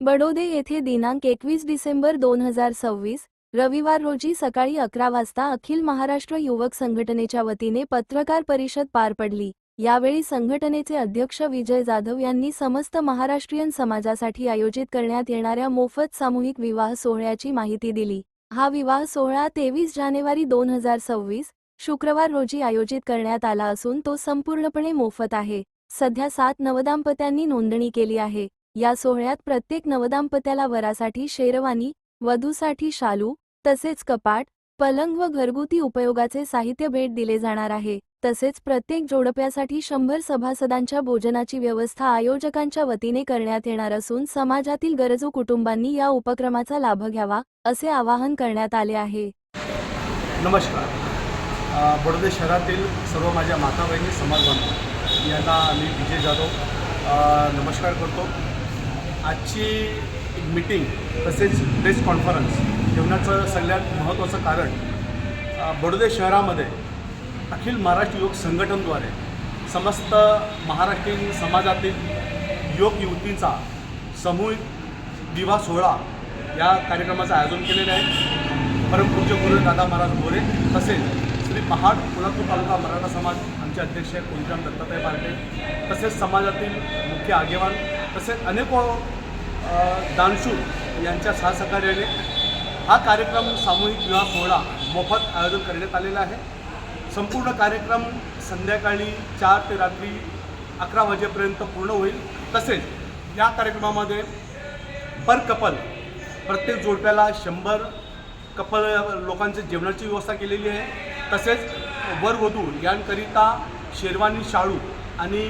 बडोदे येथे दिनांक 21 डिसेंबर 2026 रविवार रोजी सकाळी 11 वाजता अखिल महाराष्ट्र युवक संघटनेच्या वतीने पत्रकार परिषद पार पडली। यावेळी संघटनेचे अध्यक्ष विजय जाधव यांनी समस्त महाराष्ट्रीयन समाजासाठी आयोजित करण्यात येणाऱ्या मोफत सामूहिक विवाह सोहळ्याची माहिती दिली। हा विवाह सोहळा 23 जानेवारी 2026 शुक्रवार रोजी आयोजित करण्यात आला असून तो संपूर्णपणे मोफत आहे। सध्या 7 नवदाम्पत्यांनी नोंदणी केली आहे। या सोहळ्यात प्रत्येक नवदाम्पत्याला वरासाठी शेरवानी, वधूसाठी शालू, तसेच कपाट, पलंग व घरगुती उपयोगाचे साहित्य भेट दिले जाणार आहे। तसेच प्रत्येक जोडप्यासाठी 100 सभासदांच्या भोजनाची व्यवस्था आयोजकांच्या वतीने करण्यात येणार असून समाजातील गरजू कुटुंबांनी या उपक्रमाचा लाभ घ्यावा, असे आवाहन करण्यात आले आहे। नमस्कार। बडोदे शहरातील सर्व माझ्या माता बहिणी समाज बांधव यांना मी विजय जाधव नमस्कार करतो। आजची एक मीटिंग तसेच प्रेस कॉन्फरन्स ठेवण्याचं सगळ्यात महत्त्वाचं कारण बडोदे शहरामध्ये अखिल महाराष्ट्र युवक संघटनेद्वारे समस्त महाराष्ट्रीयन समाजातील युवक युवतींचा सामूहिक विवाह सोहळा या कार्यक्रमाचं आयोजन केलेलं आहे। परमपूज्य गुरु दादा महाराज गोरे तसेच श्री महाड कोल्हापूर तालुका मराठा समाज आमचे अध्यक्ष कुलराम दत्तात्रय पार्टे तसेच समाजातील मुख्य आगेवान तसेच अनेको दानशूर यांच्या सहकार्याने हा कार्यक्रम सामूहिक विवाह सोहळा मोफत आयोजन करण्यात आलेला आहे। संपूर्ण कार्यक्रम संध्याकाळी 4 ते रात्री 11 वाजेपर्यंत पूर्ण होईल। तसेच या कार्यक्रमामध्ये पर कपल प्रत्येक जोडप्याला 100 कपल लोकांच्या जेवणाची व्यवस्था केलेली आहे। तसेच वरवधू यांकरिता शेरवानी, शाळू आणि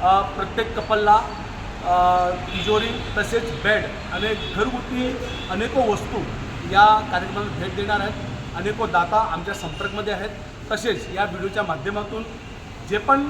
प्रत्येक कपलला तिजोरी तसेच बेड आणि घरगुती अनेको वस्तू या कार्यक्रमाला भेट देणार आहेत। अनेको दाता आमच्या संपर्कमध्ये आहेत। तसेच या व्हिडिओच्या माध्यमातून जे पण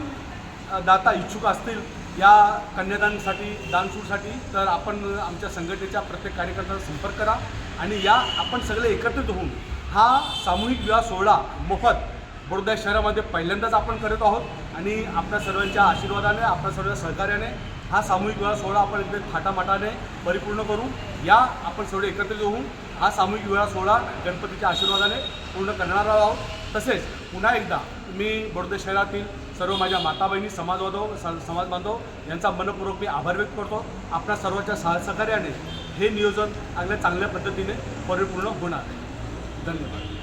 दाता इच्छुक असतील या कन्यादानासाठी दानशूरसाठी तर आपण आमच्या संघटनेच्या प्रत्येक कार्यकर्त्यांचा संपर्क करा आणि या आपण सगळे एकत्रित होऊन हा सामूहिक विवाह सोहळा मोफत बडोदा शहरामध्ये पहिल्यांदाच आपण करत आहोत आणि आपल्या सर्वांच्या आशीर्वादाने आपल्या सर्व सहकार्याने हा सामूहिक विवाह सोहळा आपण इथे थाटामाटाने परिपूर्ण करू। या आपण सगळे एकत्रित होऊन हा सामूहिक विवाह सोहळा गणपतीच्या आशीर्वादाने पूर्ण करणार आहोत। तसेच पुन्हा एकदा मी बडोदा शहरातील सर्व माझ्या माता बहिणी समाज बांधव यांचा मनपूर्वक मी आभार व्यक्त करतो। आपल्या सर्वांच्या सहकार्याने हे नियोजन चांगल्या पद्धतीने परिपूर्ण होणार आहे। धन्यवाद।